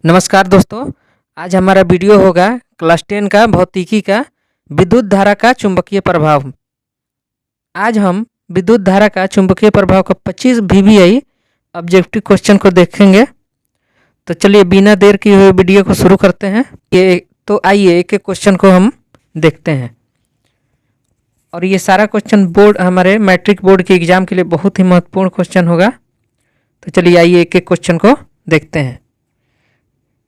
नमस्कार दोस्तों। आज हमारा वीडियो होगा क्लास 10 का भौतिकी का विद्युत धारा का चुंबकीय प्रभाव। आज हम विद्युत धारा का चुंबकीय प्रभाव का 25 VBI ऑब्जेक्टिव क्वेश्चन को देखेंगे। तो चलिए बिना देर किए हुए वीडियो को शुरू करते हैं। आइए एक एक क्वेश्चन को हम देखते हैं। और ये सारा क्वेश्चन बोर्ड हमारे मैट्रिक बोर्ड के एग्ज़ाम के लिए बहुत ही महत्वपूर्ण क्वेश्चन होगा। तो चलिए आइए एक एक क्वेश्चन को देखते हैं।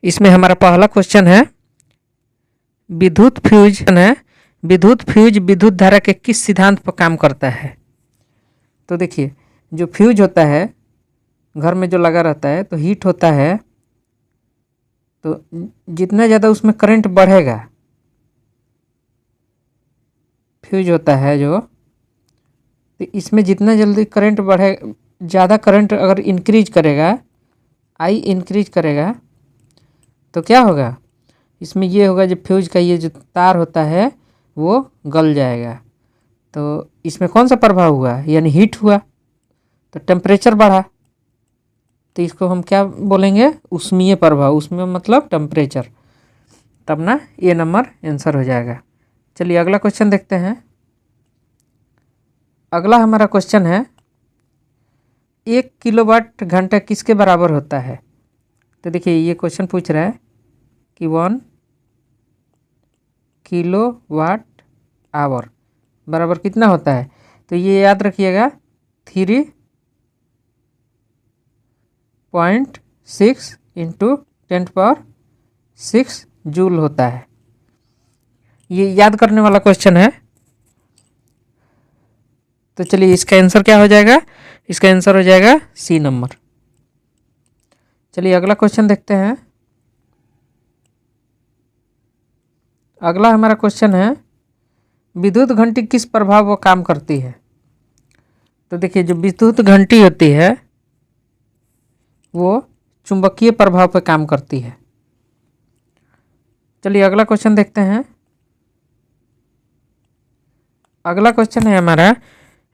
इसमें हमारा पहला क्वेश्चन है विद्युत फ्यूज विद्युत धारा के किस सिद्धांत पर काम करता है। तो देखिए, जो फ्यूज होता है घर में जो लगा रहता है तो हीट होता है, तो जितना ज़्यादा उसमें करंट बढ़ेगा, फ्यूज होता है जो, तो इसमें जितना जल्दी करंट बढ़े, ज़्यादा करंट अगर इंक्रीज करेगा, आई इंक्रीज करेगा, तो क्या होगा इसमें ये होगा, जब फ्यूज का ये जो तार होता है वो गल जाएगा। तो इसमें कौन सा प्रभाव हुआ, यानी हीट हुआ, तो टेम्परेचर बढ़ा, तो इसको हम क्या बोलेंगे, ऊष्मीय प्रभाव। ऊष्मीय मतलब टेम्परेचर। तब ना ये नंबर आंसर हो जाएगा। चलिए अगला क्वेश्चन देखते हैं। अगला हमारा क्वेश्चन है 1 किलोवाट घंटा किसके बराबर होता है। तो देखिए ये क्वेश्चन पूछ रहा है कि 1 किलोवाट आवर बराबर कितना होता है। तो ये याद रखिएगा 3.6 इंटू 10⁻6 जूल होता है। ये याद करने वाला क्वेश्चन है। तो चलिए इसका आंसर क्या हो जाएगा, इसका आंसर हो जाएगा सी नंबर। चलिए अगला क्वेश्चन देखते हैं। अगला हमारा क्वेश्चन है विद्युत घंटी किस प्रभाव पर काम करती है। तो देखिए जो विद्युत घंटी होती है वो चुंबकीय प्रभाव पर काम करती है। चलिए अगला क्वेश्चन देखते हैं। अगला क्वेश्चन है हमारा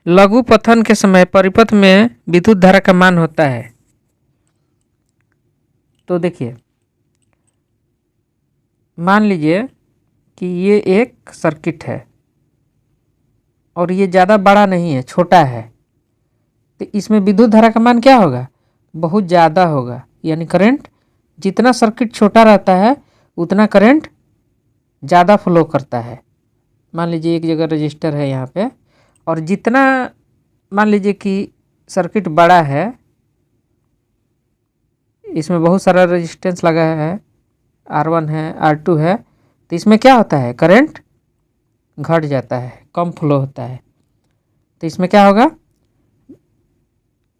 लघु पथन के समय परिपथ में विद्युत धारा का मान होता है। तो देखिए मान लीजिए कि ये एक सर्किट है और ये ज़्यादा बड़ा नहीं है, छोटा है, तो इसमें विद्युत धारा का मान क्या होगा, बहुत ज़्यादा होगा। यानी करंट जितना सर्किट छोटा रहता है उतना करंट ज़्यादा फ्लो करता है। मान लीजिए एक जगह रजिस्टर है यहाँ पे, और जितना मान लीजिए कि सर्किट बड़ा है, इसमें बहुत सारा रेजिस्टेंस लगा है, R1 है, R2 है, तो इसमें क्या होता है, करंट घट जाता है, कम फ्लो होता है। तो इसमें क्या होगा,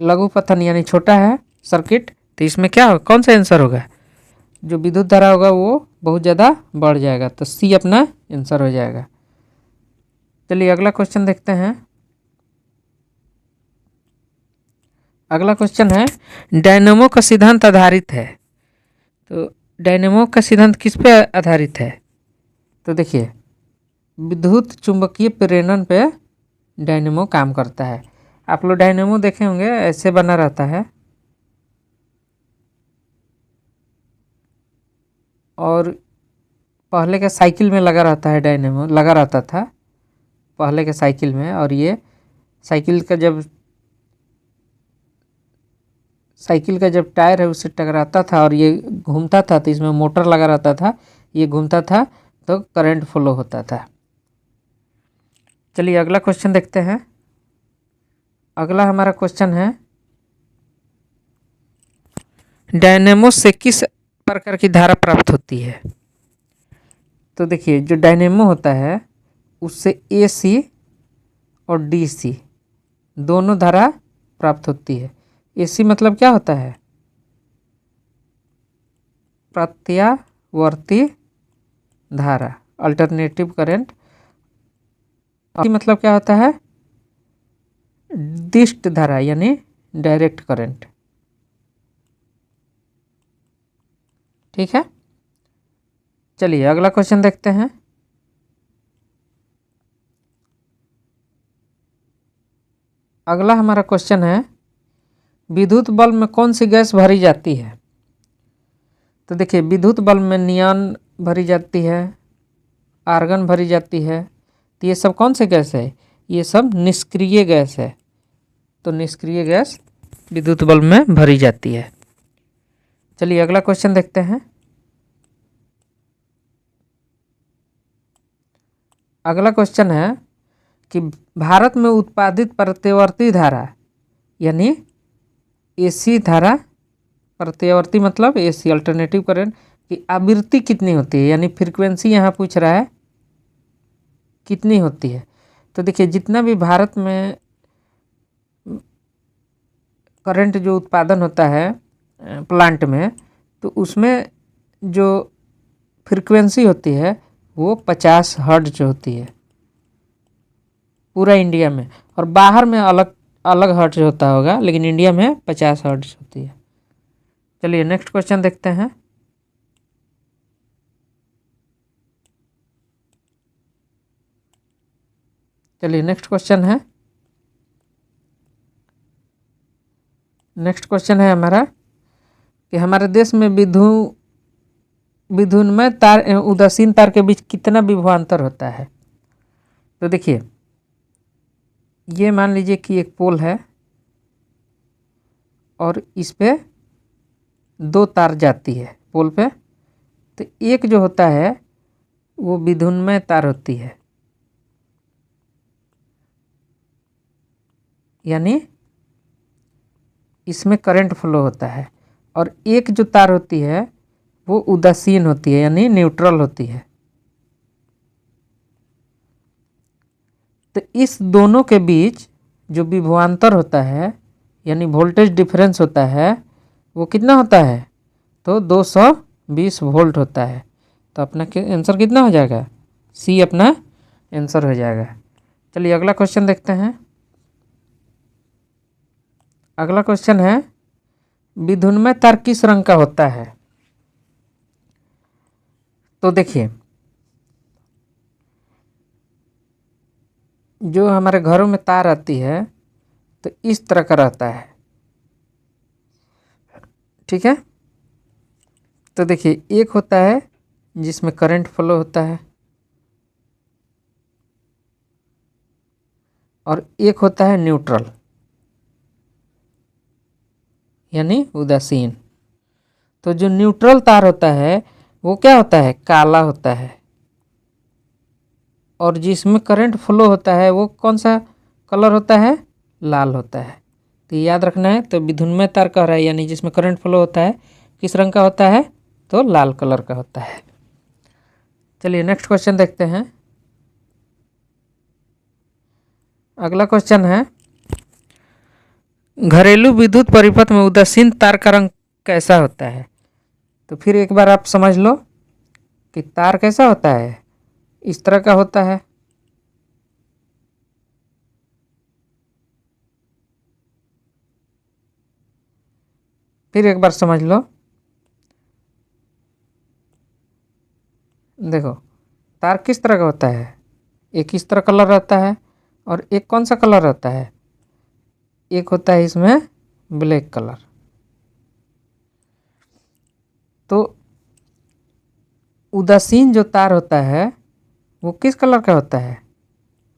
लघु पथन यानी छोटा है सर्किट, तो इसमें क्या होगा, कौन सा आंसर होगा, जो विद्युत धारा होगा वो बहुत ज़्यादा बढ़ जाएगा। तो सी अपना आंसर हो जाएगा। चलिए अगला क्वेश्चन देखते हैं। अगला क्वेश्चन है डायनेमो का सिद्धांत आधारित है। तो डायनेमो का सिद्धांत किस पे आधारित है। तो देखिए विद्युत चुंबकीय प्रेरण पे डायनेमो काम करता है। आप लोग डायनेमो देखे होंगे, ऐसे बना रहता है और पहले के साइकिल में लगा रहता है, डायनेमो लगा रहता था पहले के साइकिल में। और ये साइकिल का जब टायर है उससे टकराता था और ये घूमता था, तो इसमें मोटर लगा रहता था, ये घूमता था तो करंट फ्लो होता था। चलिए अगला क्वेश्चन देखते हैं। अगला हमारा क्वेश्चन है डायनेमो से किस प्रकार की धारा प्राप्त होती है। तो देखिए जो डायनेमो होता है उससे AC और DC दोनों धारा प्राप्त होती है। AC मतलब क्या होता है, प्रत्यावर्ती धारा, अल्टरनेटिव करंट। मतलब क्या होता है, दिष्ट धारा यानी डायरेक्ट करंट। ठीक है, चलिए अगला क्वेश्चन देखते हैं। अगला हमारा क्वेश्चन है विद्युत बल्ब में कौन सी गैस भरी जाती है। तो देखिए विद्युत बल्ब में नियॉन भरी जाती है, आर्गन भरी जाती है। तो ये सब कौन से गैस है? ये सब निष्क्रिय गैस है। तो निष्क्रिय गैस विद्युत बल्ब में भरी जाती है। चलिए अगला क्वेश्चन देखते हैं। अगला क्वेश्चन है कि भारत में उत्पादित प्रत्यावर्ती धारा यानी एसी धारा, प्रत्यावर्ती मतलब एसी अल्टरनेटिव करंट की आवृत्ति कितनी होती है, यानी फ्रीक्वेंसी यहाँ पूछ रहा है कितनी होती है। तो देखिए जितना भी भारत में करंट जो उत्पादन होता है प्लांट में, तो उसमें जो फ्रीक्वेंसी होती है वो 50 हर्ट्ज होती है पूरा इंडिया में, और बाहर में अलग अलग हर्ट्ज होता होगा, लेकिन इंडिया में 50 हर्ट्ज होती है। चलिए नेक्स्ट क्वेश्चन देखते हैं। चलिए नेक्स्ट क्वेश्चन है हमारा कि हमारे देश में विद्युन्मय तार एवं उदासीन तार के बीच कितना विभवांतर होता है। तो देखिए ये मान लीजिए कि एक पोल है और इस पे 2 तार जाती है पोल पे। तो एक जो होता है वो विद्युन्मय तार होती है, यानी इसमें करंट फ्लो होता है, और एक जो तार होती है वो उदासीन होती है यानी न्यूट्रल होती है। तो इस दोनों के बीच जो विभवांतर होता है यानी वोल्टेज डिफरेंस होता है वो कितना होता है? तो 220 वोल्ट होता है। तो अपना आंसर कितना हो जाएगा? सी अपना आंसर हो जाएगा। चलिए अगला क्वेश्चन देखते हैं। अगला क्वेश्चन है विद्युन्मय तार किस रंग का होता है। तो देखिए जो हमारे घरों में तार आती है तो इस तरह का रहता है, ठीक है। तो देखिए एक होता है जिसमें करंट फ्लो होता है और एक होता है न्यूट्रल यानी उदासीन। तो जो न्यूट्रल तार होता है वो क्या होता है? काला होता है, और जिसमें करंट फ्लो होता है वो कौन सा कलर होता है? लाल होता है। तो याद रखना है। तो विद्युन्मय तार कह रहा है यानी जिसमें करंट फ्लो होता है किस रंग का होता है? तो लाल कलर का होता है। चलिए नेक्स्ट क्वेश्चन देखते हैं। अगला क्वेश्चन है घरेलू विद्युत परिपथ में उदासीन तार का रंग कैसा होता है। तो फिर एक बार आप समझ लो कि तार कैसा होता है, इस तरह का होता है। फिर एक बार समझ लो, देखो तार किस तरह का होता है, एक इस तरह कलर रहता है और एक कौन सा कलर रहता है? एक होता है इसमें ब्लैक कलर। तो उदासीन जो तार होता है वो किस कलर का होता है?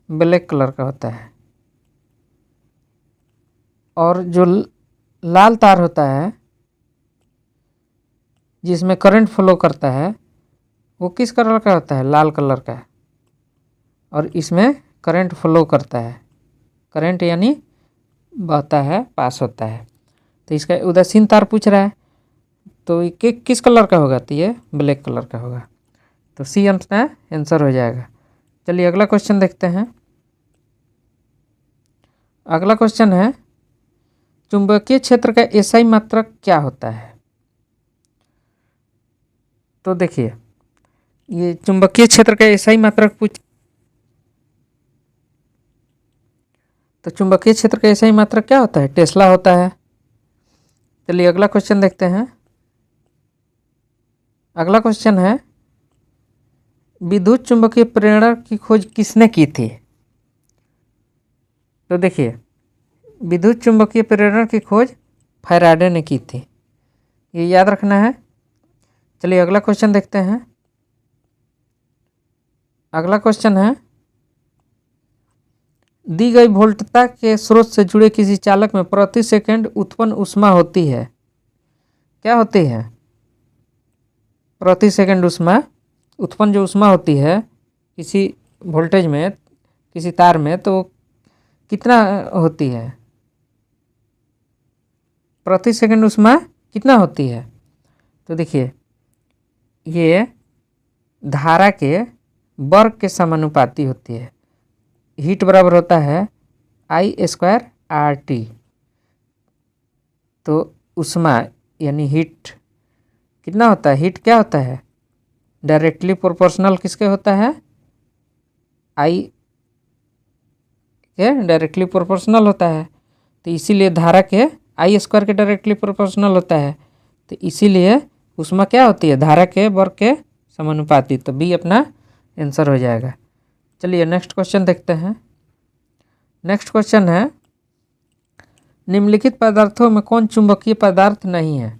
ब्लैक कलर का होता है। और जो लाल तार होता है जिसमें करंट फ्लो करता है वो किस कलर का होता है? लाल कलर का। और इसमें करंट फ्लो करता है, करंट यानी बहता है, पास होता है। तो इसका उदासीन तार पूछ रहा है तो ये किस कलर का होगा? तो ये ब्लैक कलर का होगा। तो सी अपना आंसर हो जाएगा। चलिए अगला क्वेश्चन देखते हैं। अगला क्वेश्चन है चुंबकीय क्षेत्र का एसआई मात्रक क्या होता है। तो देखिए ये चुंबकीय क्षेत्र का एसआई मात्रक तो चुंबकीय क्षेत्र का एसआई मात्रक क्या होता है? टेस्ला होता है। चलिए अगला क्वेश्चन देखते हैं। अगला क्वेश्चन है विद्युत चुंबकीय प्रेरण की खोज किसने की थी। तो देखिए विद्युत चुंबकीय प्रेरण की खोज फैराडे ने की थी। ये याद रखना है चलिए अगला क्वेश्चन देखते हैं। अगला क्वेश्चन है, दी गई वोल्टता के स्रोत से जुड़े किसी चालक में प्रति सेकंड उत्पन्न ऊष्मा होती है। क्या होती है? प्रति सेकंड ऊष्मा उत्पन्न जो ऊष्मा होती है किसी वोल्टेज में, किसी तार में, तो कितना होती है? प्रति सेकंड ऊष्मा कितना होती है? तो देखिए, ये धारा के वर्ग के समानुपाती होती है। हीट बराबर होता है I² तो ऊष्मा यानी हीट कितना होता है? हीट क्या होता है? डायरेक्टली प्रोपोर्शनल किसके होता है? I के डायरेक्टली प्रोपोर्शनल होता है। तो इसीलिए धारा के I² के डायरेक्टली प्रोपोर्शनल होता है। तो इसीलिए ऊष्मा क्या होती है? धारा के वर्ग के समानुपाती। तो बी अपना आंसर हो जाएगा। चलिए नेक्स्ट क्वेश्चन देखते हैं। नेक्स्ट क्वेश्चन है, निम्नलिखित पदार्थों में कौन चुंबकीय पदार्थ नहीं है?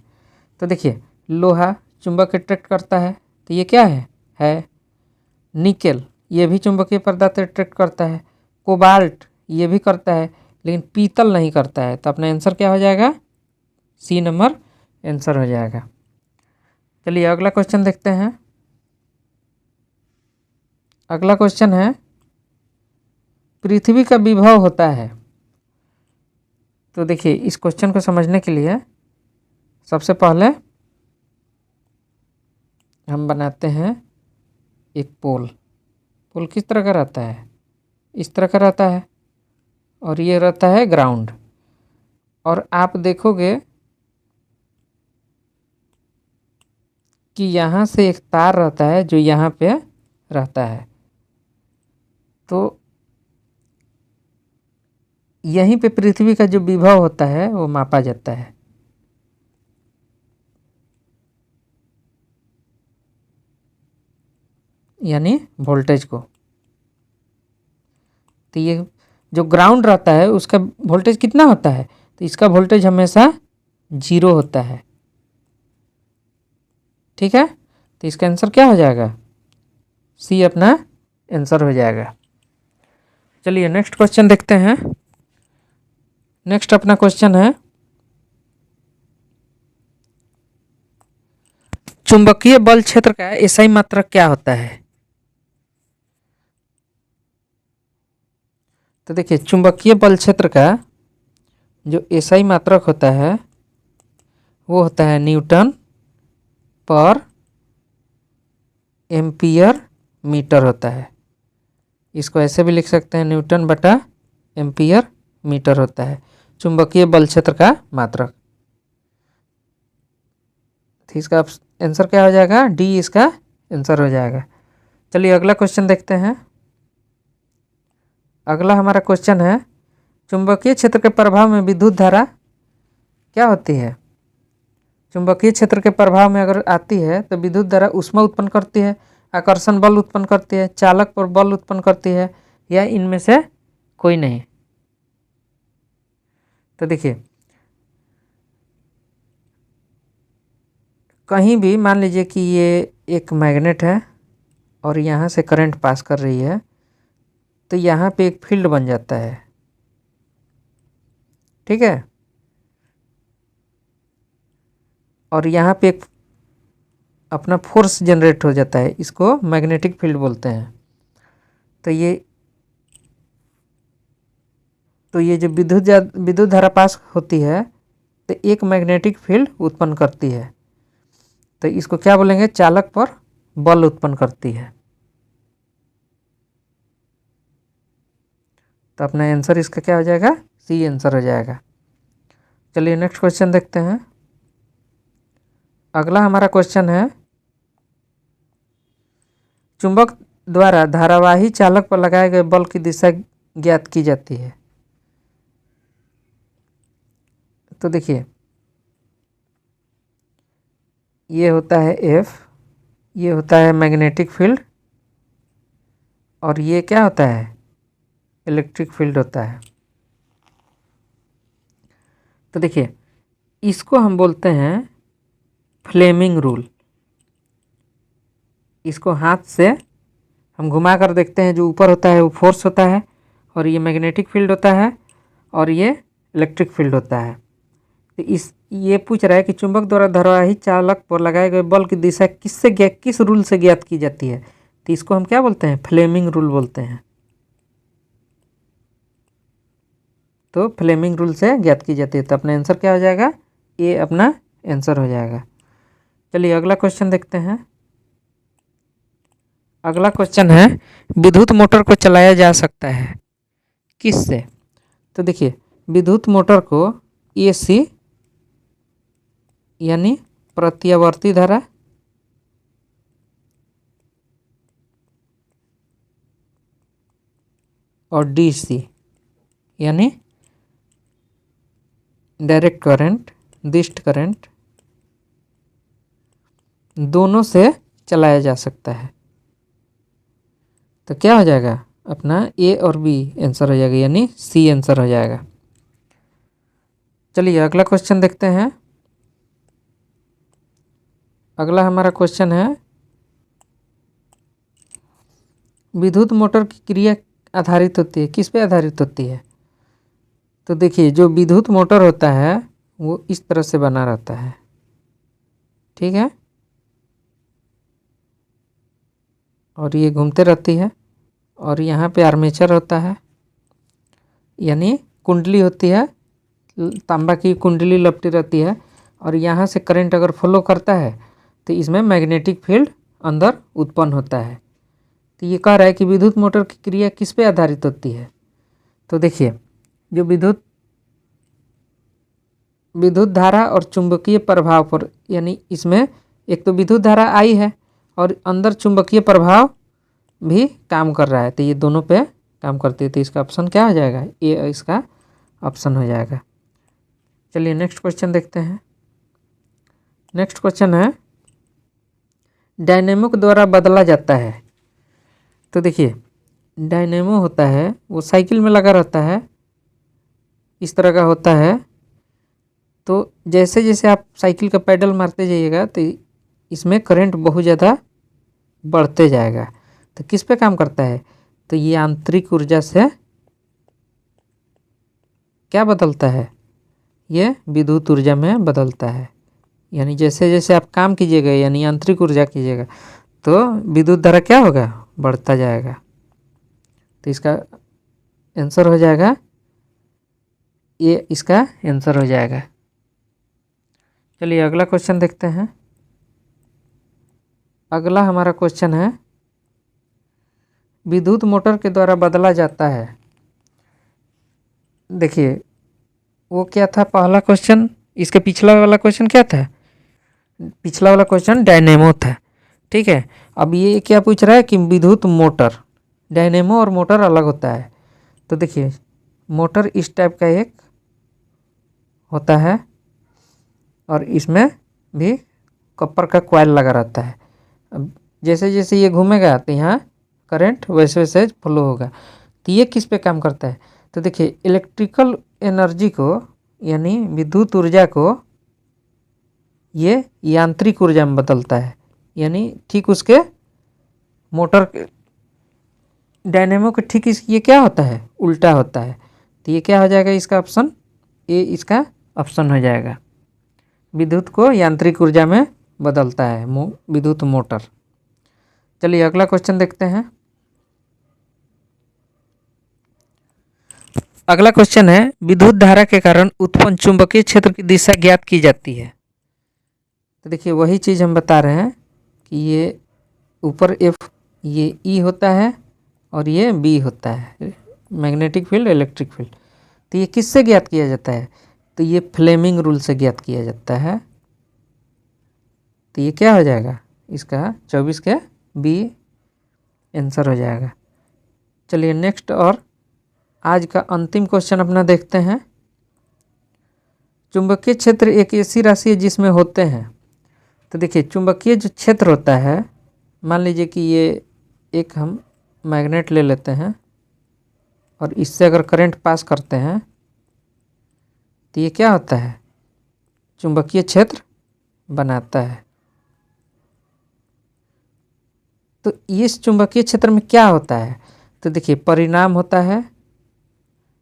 तो देखिए, लोहा चुंबक अट्रैक्ट करता है, तो ये क्या है निकेल, ये भी चुंबकीय पदार्थ अट्रैक्ट करता है। कोबाल्ट ये भी करता है, लेकिन पीतल नहीं करता है। तो अपना आंसर क्या हो जाएगा? सी नंबर आंसर हो जाएगा। चलिए अगला क्वेश्चन देखते हैं। अगला क्वेश्चन है, पृथ्वी का विभव होता है। तो देखिए, इस क्वेश्चन को समझने के लिए सबसे पहले हम बनाते हैं एक पोल। पोल किस तरह का रहता है? इस तरह का रहता है, और ये रहता है ग्राउंड। और आप देखोगे कि यहाँ से एक तार रहता है जो यहाँ पे रहता है। तो यहीं पे पृथ्वी का जो विभव होता है वो मापा जाता है। यानी वोल्टेज को। तो ये जो ग्राउंड रहता है उसका वोल्टेज कितना होता है? तो इसका वोल्टेज हमेशा 0 होता है। ठीक है, तो इसका आंसर क्या हो जाएगा? सी अपना आंसर हो जाएगा। चलिए नेक्स्ट क्वेश्चन देखते हैं। नेक्स्ट अपना क्वेश्चन है, चुंबकीय बल क्षेत्र का एसआई मात्रक क्या होता है? तो देखिए, चुंबकीय बल क्षेत्र का जो एसआई मात्रक होता है वो होता है न्यूटन पर एम्पियर मीटर होता है। इसको ऐसे भी लिख सकते हैं, न्यूटन बटा एम्पियर मीटर होता है चुंबकीय बल क्षेत्र का मात्रक। तो इसका आंसर क्या हो जाएगा? डी इसका आंसर हो जाएगा। चलिए अगला क्वेश्चन देखते हैं। अगला हमारा क्वेश्चन है, चुंबकीय क्षेत्र के प्रभाव में विद्युत धारा क्या होती है? चुंबकीय क्षेत्र के प्रभाव में अगर आती है तो विद्युत धारा ऊष्मा उत्पन्न करती है, आकर्षण बल उत्पन्न करती है, चालक पर बल उत्पन्न करती है, या इनमें से कोई नहीं। तो देखिए, कहीं भी मान लीजिए कि ये एक मैग्नेट है और यहाँ से करंट पास कर रही है, तो यहाँ पे एक फील्ड बन जाता है। ठीक है, और यहाँ पे एक अपना फोर्स जनरेट हो जाता है, इसको मैग्नेटिक फील्ड बोलते हैं। तो ये जो विद्युत धारा पास होती है तो एक मैग्नेटिक फील्ड उत्पन्न करती है। तो इसको क्या बोलेंगे? चालक पर बल उत्पन्न करती है। तो अपना आंसर इसका क्या हो जाएगा? सी आंसर हो जाएगा। चलिए नेक्स्ट क्वेश्चन देखते हैं। अगला हमारा क्वेश्चन है, चुंबक द्वारा धारावाही चालक पर लगाए गए बल की दिशा ज्ञात की जाती है। तो देखिए, ये होता है एफ, ये होता है मैग्नेटिक फील्ड, और ये क्या होता है? इलेक्ट्रिक फील्ड होता है। तो देखिए, इसको हम बोलते हैं फ्लेमिंग रूल। इसको हाथ से हम घुमा कर देखते हैं, जो ऊपर होता है वो फोर्स होता है, और ये मैग्नेटिक फील्ड होता है, और ये इलेक्ट्रिक फील्ड होता है। तो ये पूछ रहा है कि चुंबक द्वारा धारावाही चालक पर लगाए गए बल की दिशा किस रूल से ज्ञात की जाती है। तो इसको हम क्या बोलते हैं, फ्लेमिंग रूल बोलते हैं। तो फ्लेमिंग रूल से ज्ञात की जाती है। तो अपना आंसर क्या हो जाएगा, ये अपना आंसर हो जाएगा। चलिए अगला क्वेश्चन देखते हैं। अगला क्वेश्चन है, विद्युत मोटर को चलाया जा सकता है किससे। तो देखिए, विद्युत मोटर को एसी यानी प्रत्यावर्ती धारा, और डीसी यानी डायरेक्ट करंट, डिस्ट करंट, दोनों से चलाया जा सकता है। तो क्या हो जाएगा, अपना ए और बी आंसर हो जाएगा, यानी सी आंसर हो जाएगा। चलिए अगला क्वेश्चन देखते हैं। अगला हमारा क्वेश्चन है, विद्युत मोटर की क्रिया आधारित होती है, किस पे आधारित होती है। तो देखिए, जो विद्युत मोटर होता है वो इस तरह से बना रहता है, ठीक है, और ये घूमते रहती है, और यहाँ पे आर्मेचर होता है, यानी कुंडली होती है, तांबा की कुंडली लपटी रहती है, और यहाँ से करंट अगर फ्लो करता है तो इसमें मैग्नेटिक फील्ड अंदर उत्पन्न होता है। तो ये कह रहा है कि विद्युत मोटर की क्रिया किस पे आधारित होती है। तो देखिए, जो विद्युत धारा और चुंबकीय प्रभाव पर, यानी इसमें एक तो विद्युत धारा आई है और अंदर चुंबकीय प्रभाव भी काम कर रहा है, तो ये दोनों पे काम करती है। तो इसका ऑप्शन क्या हो जाएगा, ये इसका ऑप्शन हो जाएगा। चलिए नेक्स्ट क्वेश्चन देखते हैं। नेक्स्ट क्वेश्चन है, डायनेमो के द्वारा बदला जाता है। तो देखिए, डायनेमो होता है वो साइकिल में लगा रहता है, इस तरह का होता है। तो जैसे जैसे आप साइकिल का पैडल मारते जाइएगा तो इसमें करंट बहुत ज़्यादा बढ़ते जाएगा। तो किस पे काम करता है, तो ये आंतरिक ऊर्जा से क्या बदलता है, ये विद्युत ऊर्जा में बदलता है। यानी जैसे जैसे आप काम कीजिएगा, यानी आंतरिक ऊर्जा कीजिएगा, तो विद्युत धारा क्या होगा, बढ़ता जाएगा। तो इसका आंसर हो जाएगा, ये इसका आंसर हो जाएगा। चलिए अगला क्वेश्चन देखते हैं। अगला हमारा क्वेश्चन है, विद्युत मोटर के द्वारा बदला जाता है। देखिए, वो क्या था पहला क्वेश्चन, इसके पिछला वाला क्वेश्चन क्या था, पिछला वाला क्वेश्चन डायनेमो था, ठीक है। अब ये क्या पूछ रहा है कि विद्युत मोटर, डायनेमो और मोटर अलग होता है। तो देखिए, मोटर इस टाइप का एक होता है, और इसमें भी कॉपर का कॉइल लगा रहता है। अब जैसे जैसे ये घूमेगा तो यहाँ करंट वैसे वैसे फ्लो होगा। तो ये किस पे काम करता है, तो देखिए, इलेक्ट्रिकल एनर्जी को, यानी विद्युत ऊर्जा को ये यांत्रिक ऊर्जा में बदलता है। यानी ठीक उसके मोटर डायनेमो के ठीक ये क्या होता है, उल्टा होता है। तो ये क्या हो जाएगा, इसका ऑप्शन ए इसका ऑप्शन हो जाएगा। विद्युत को यांत्रिक ऊर्जा में बदलता है विद्युत मोटर। चलिए अगला क्वेश्चन देखते हैं। अगला क्वेश्चन है, विद्युत धारा के कारण उत्पन्न चुंबकीय क्षेत्र की दिशा ज्ञात की जाती है। तो देखिए, वही चीज़ हम बता रहे हैं कि ये ऊपर एफ, ये ई होता है और ये बी होता है, मैग्नेटिक फील्ड, इलेक्ट्रिक फील्ड। तो ये किससे ज्ञात किया जाता है, तो ये फ्लेमिंग रूल से ज्ञात किया जाता है। तो ये क्या हो जाएगा, इसका 24 के बी आंसर हो जाएगा। चलिए नेक्स्ट और आज का अंतिम क्वेश्चन अपना देखते हैं। चुंबकीय क्षेत्र एक ऐसी राशि है जिसमें होते हैं। तो देखिए, चुंबकीय जो क्षेत्र होता है, मान लीजिए कि ये एक हम मैग्नेट ले लेते हैं और इससे अगर करंट पास करते हैं तो ये क्या होता है, चुंबकीय क्षेत्र बनाता है। तो इस चुंबकीय क्षेत्र में क्या होता है? तो देखिए, परिणाम होता है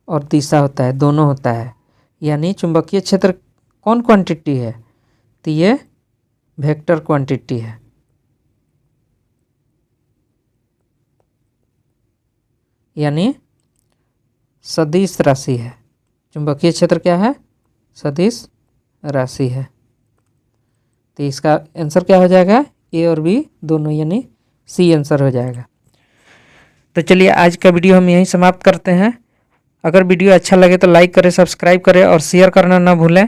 और दिशा होता है, दोनों होता है। यानी चुंबकीय क्षेत्र कौन क्वांटिटी है? तो ये वेक्टर क्वांटिटी है। यानी सदिश राशि है। चुंबकीय क्षेत्र क्या है? सदिश राशि है। तो इसका आंसर क्या हो जाएगा? ए और बी दोनों, यानी सी आंसर हो जाएगा। तो चलिए आज का वीडियो हम यहीं समाप्त करते हैं। अगर वीडियो अच्छा लगे तो लाइक करें, सब्सक्राइब करें और शेयर करना ना भूलें।